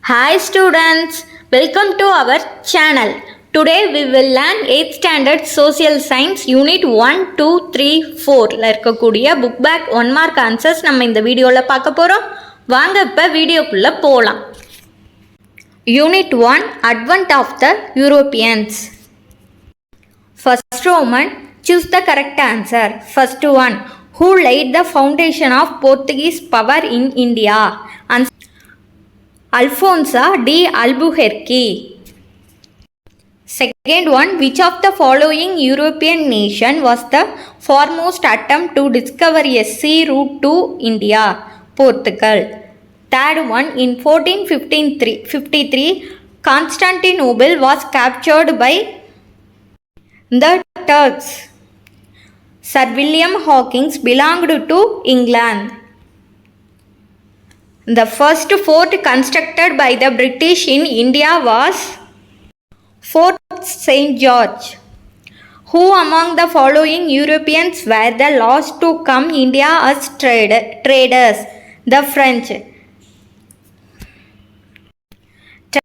Hi students, welcome to our channel. Today we will learn 8th standard social science unit 1, 2, 3, 4 இருக்கக்கூடிய book back 1 mark answers நம்ம இந்த வீடியோவில் பார்க்க போகிறோம். வாங்க இப்போ வீடியோக்குள்ளே போகலாம். Unit 1, Advent of the Europeans. First Roman, choose the correct answer. First one, who laid the foundation of Portuguese power in India? Answer, Alfonso de Albuquerque. Second one, which of the following European nation was the foremost attempt to discover a sea route to India? Portugal. Third one, in 1453, Constantinople was captured by the Turks. Sir William Hawkins belonged to England. The first fort constructed by the British in India was Fort St. George. Who among the following Europeans were the last to come India as traders? The French.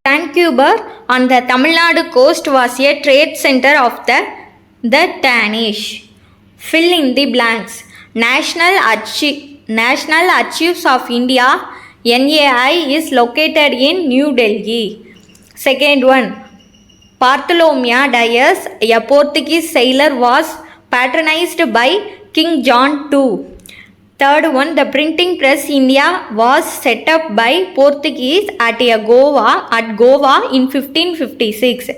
Vancouver on the Tamil Nadu coast was a trade center of the Danish. Fill in the blanks. National Archives of India NAI is located in New Delhi. Second one, Bartholomew Dias, a Portuguese sailor, was patronized by King John II. Third one, the printing press India was set up by Portuguese at Goa in 1556.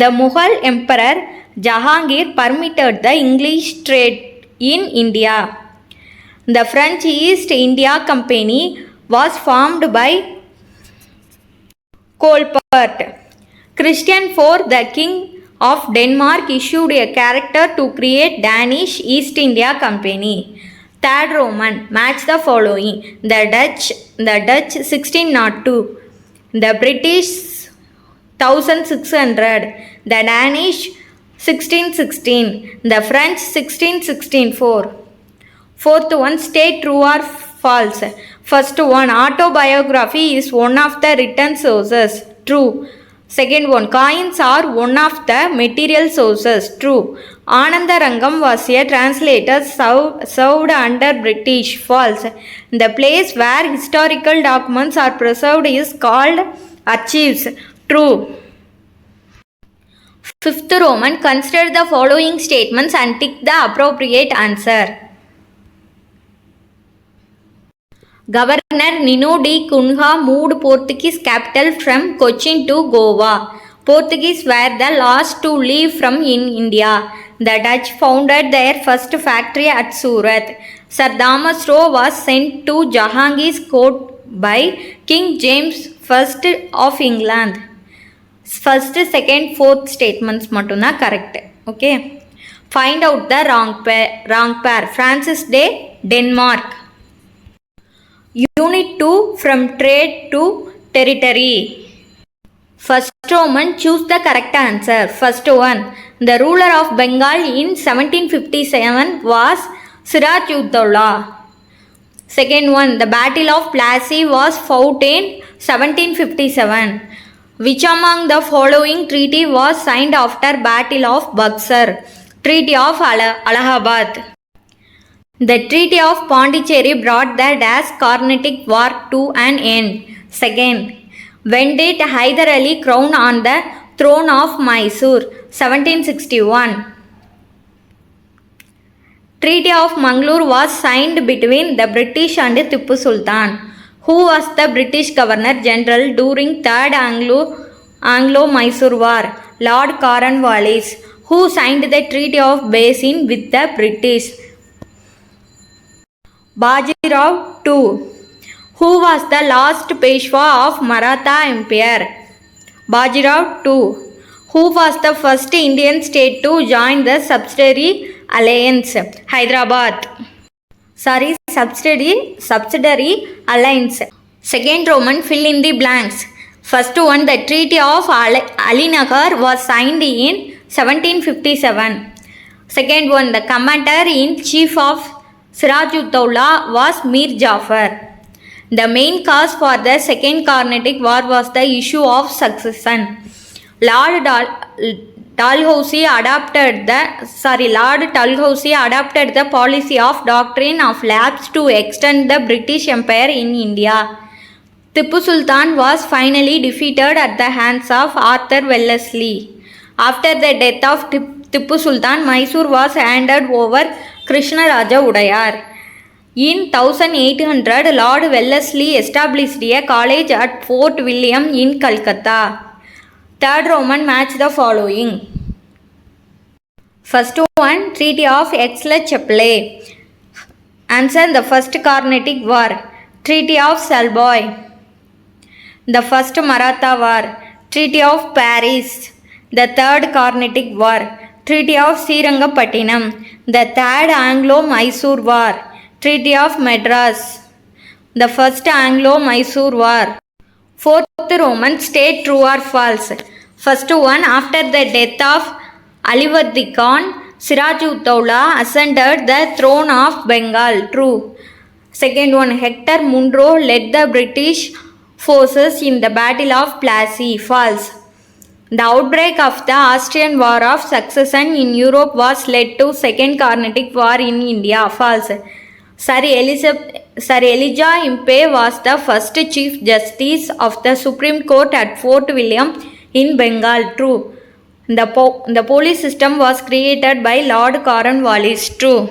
The Mughal Emperor Jahangir permitted the English trade in India. The French East India Company was formed by Colbert. Christian IV, the King of Denmark, issued a charter to create Danish East India Company. Third Roman, match the following. The Dutch 1602, the British 1600, the Danish 1616, the French 1664. Fourth one, state true or false. First one, autobiography is one of the written sources. True. Second one, coins are one of the material sources. True. Anandarangam was a translator served under British. False. The place where historical documents are preserved is called archives. True. Fifth Roman, consider the following statements and tick the appropriate answer. Governor Nino de Cunha moved Portuguese capital from Cochin to Goa. Portuguese were the last to leave from India. The Dutch founded their first factory at Surat. Sir Thomas Roe was sent to Jahangir's court by King James I of England. First, second, fourth statements mattumna correct. Okay. Find out the wrong pair. Francis de Denmark. Unit 2, from trade to territory. First Roman, choose the correct answer. First one, the ruler of Bengal in 1757 was Siraj-ud-Dowlah. Second one, the Battle of Plassey was fought in 1757. Which among the following treaty was signed after Battle of Buxar? Treaty of Allahabad. The Treaty of Pondicherry brought the Carnatic War to an end. Second, when did Hyder Ali crown on the throne of Mysore? 1761. Treaty of Mangalore was signed between the British and Tipu Sultan. Who was the British Governor General during Third Anglo-Mysore War? Lord Cornwallis. Who signed the Treaty of Basin with the British? Bajirao II. Who was the last Peshwa of Maratha Empire? Bajirao II. Who was the first Indian state to join the subsidiary alliance? Hyderabad. Subsidiary alliance. Second Roman, fill in the blanks. First one, the Treaty of Alinagar was signed in 1757. Second one, the commander in chief of Siraj-ud-Dowlah was Mir Jafar. The main cause for the Second Carnatic War was the issue of succession. Lord Dalhousie adopted the policy of doctrine of lapse to extend the British Empire in India. Tipu Sultan was finally defeated at the hands of Arthur Wellesley. After the death of Tipu Sultan, Mysore was handed over Krishnaraja Udayar. In 1800, Lord Wellesley established a college at Fort William in Calcutta. Third Roman, match the following. First one, Treaty of Aix-la-Chapelle. Answer, the First Carnatic War. Treaty of Salboy. The First Maratha War. Treaty of Paris. The Third Carnatic War. Treaty of Srirangapattinam. The Third Anglo-Mysore War. Treaty of Madras. The First Anglo-Mysore War. Fourth Roman, state true or false. First one, after the death of Alivardi Khan, Siraj-ud-Dowla ascended the throne of Bengal. True. Second one, Hector Munro led the British forces in the Battle of Plassey. False. The outbreak of the Austrian War of Succession in Europe was led to Second Carnatic War in India. False. Sir Elijah Impey was the first Chief Justice of the Supreme Court at Fort William in Bengal. True. The police system was created by Lord Cornwallis. True.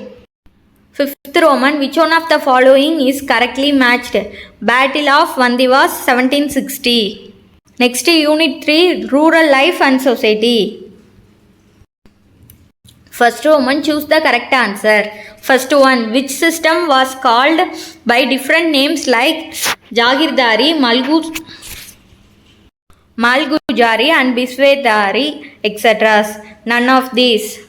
Fifth Roman, which one of the following is correctly matched? Battle of Vandivas 1760. Next, Unit 3, Rural Life and Society. First Roman, choose the correct answer. First one, which system was called by different names like Jagirdari, Malgujari and Biswedari, etc.? None of these.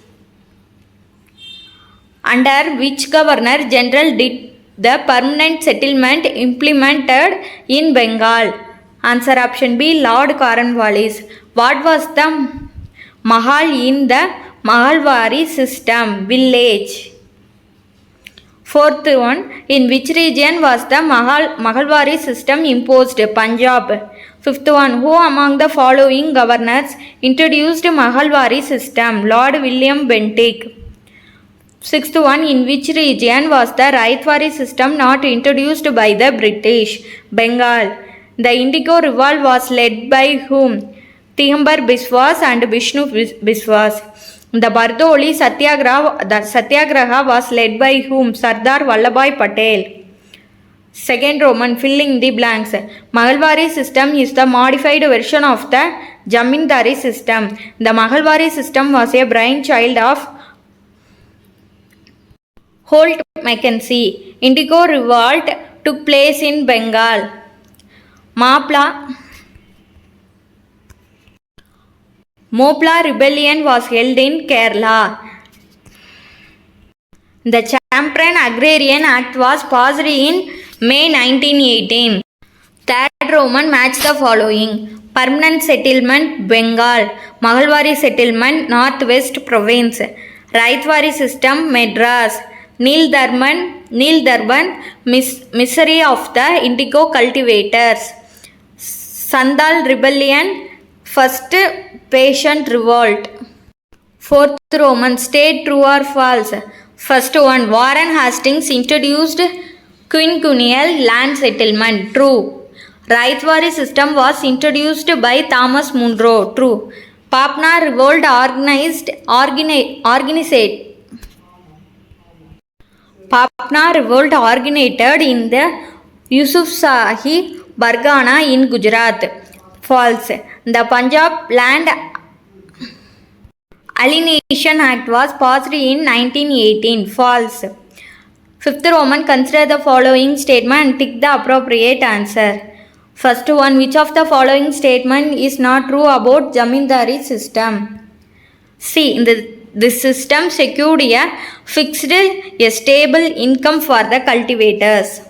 Under which Governor General did the permanent settlement implemented in Bengal? Answer, option B, Lord Cornwallis. What was the Mahal in the Mahalwari system? Village. Fourth one, in which region was the Mahalwari system imposed? Punjab. Fifth one, who among the following governors introduced Mahalwari system? Lord William Bentinck. Sixth one, in which region was the Raitwari system not introduced by the British? Bengal. The Indigo Revolt was led by whom? Digambar Biswas and Vishnu Biswas. The Bardoli Satyagraha was led by whom? Sardar Vallabhbhai Patel. Second Roman, filling the blanks. Mahalwari system is the modified version of the Jamindari system. The Mahalwari system was a brainchild of Holt Mackenzie. Indigo Revolt took place in Bengal. Mopla Rebellion was held in Kerala. The Champaran Agrarian Act was passed in May 1918. Third Roman, match the following. Permanent settlement Bengal. Mahalwari settlement Northwest Province. Raitwari system Madras. Nil Durban misery of the indigo cultivators. Sandal Rebellion, First Patient Revolt. Fourth Roman, state true or false. First one, Warren Hastings introduced quinquennial land settlement. True. Raitwari system was introduced by Thomas Munro. True. Papna Revolt originated in the Yusufzai Bargana in Gujarat. False. The Punjab Land Alienation Act was passed in 1918. False. Fifth Roman, consider the following statement and tick the appropriate answer. First one, which of the following statement is not true about Jamindari system? C. This system secured a stable income for the cultivators.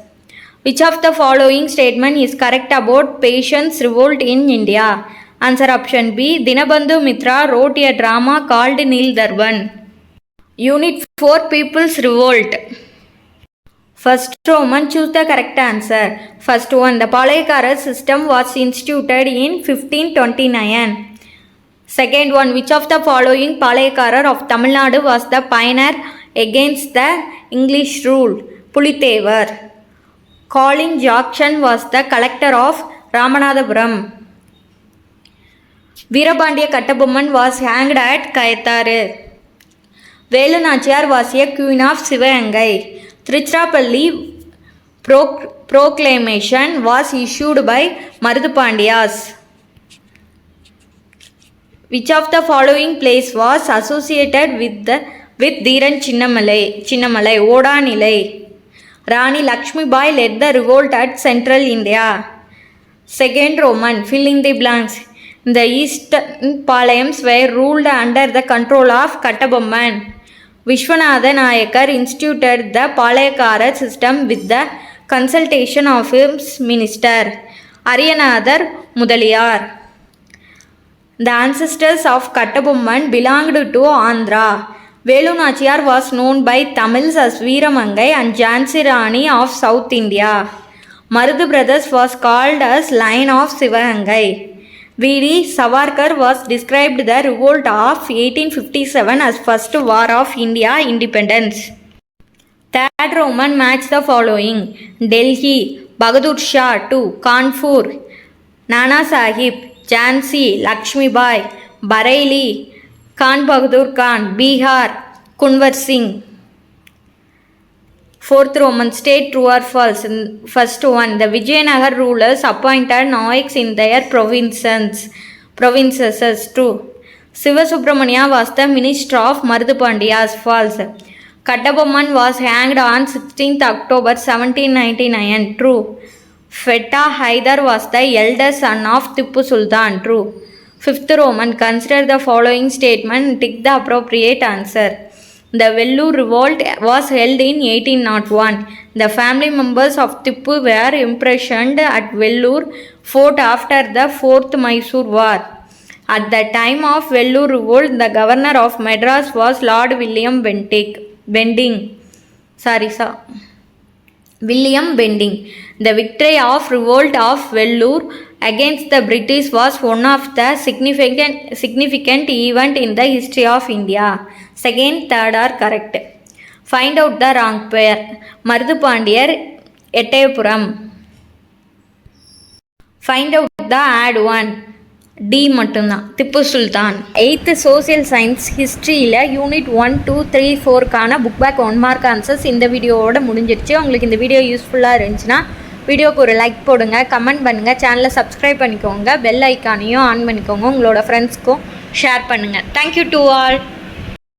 Which of the following statement is correct about Patience Revolt in India? Answer, option B. Dinabandhu Mitra wrote a drama called Nil Durban. Unit 4, People's Revolt. First Roman, choose the correct answer. First one, the Palayakara system was instituted in 1529. Second one, which of the following Palayakara of Tamil Nadu was the pioneer against the English rule? Pulithevar. Colin Jackson was the collector of Ramanathapuram. Veerapandiya Kattabomman was hanged at Kayatharu. Velu Nachiyar was a queen of Sivagangai. Tiruchirappalli proclamation was issued by Marudupandiyas. Which of the following place was associated with Dheeran Chinnamalai? Odanilai. Rani Lakshmi Bai led the revolt at Central India. Second Roman, fill in the blanks. The Eastern Palayams were ruled under the control of Kattabomman. Vishwanatha Nayakar instituted the Palayakara system with the consultation of his minister, Ariyanadar Mudaliyar. The ancestors of Kattabomman belonged to Andhra. Velu Nachiyar was known by Tamils as Veeramangai and Jhansi Rani of South India. Marudu brothers was called as Line of Sivagangai. V.D. Savarkar was described the revolt of 1857 as first war of India independence. Third Roman, match the following. Delhi, Bahadur Shah 2, Kanpur, Nana Sahib, Jhansi, Lakshmi Bai, Bareilly, Khan Bahadur Khan, Bihar, Kunwar Singh. Fourth Roman, state true or false. First one, the Vijayanagar rulers appointed Nayaks in their provinces. True. Sivasubramania was the minister of Marudupandiyas. False. Kattabomman was hanged on 16th October 1799. True. Fetta Haidar was the eldest son of Tippu Sultan. True. Fifth Roman, consider the following statement and tick the appropriate answer. The Vellore revolt was held in 1801. The family members of Tippu were imprisoned at Vellore fort after the Fourth Mysore War. At the time of Vellore revolt, the governor of Madras was Lord William Bentinck. The victory of revolt of Vellore against the British was one of the significant event in the history of India. Second, third are correct. Find out the wrong pair. Marudupandiyar, Ettayapuram. Find out the add one. D மட்டும்தான், Tipu Sultan. 8th social science historyல unit 1, 2, 3, 4க்கான book back 1 mark answers இந்த வீடியோவோட முடிஞ்சிருச்சு. உங்களுக்கு இந்த video யூஸ்ஃபுல்லாக இருந்துச்சுன்னா வீடியோக்கு ஒரு லைக் போடுங்க, கமெண்ட் பண்ணுங்கள், சேனலை சப்ஸ்கிரைப் பண்ணிக்கோங்க, பெல் ஐக்கானையும் ஆன் பண்ணிக்கோங்க, உங்களோட ஃப்ரெண்ட்ஸ்க்கும் ஷேர் பண்ணுங்கள். Thank you to all.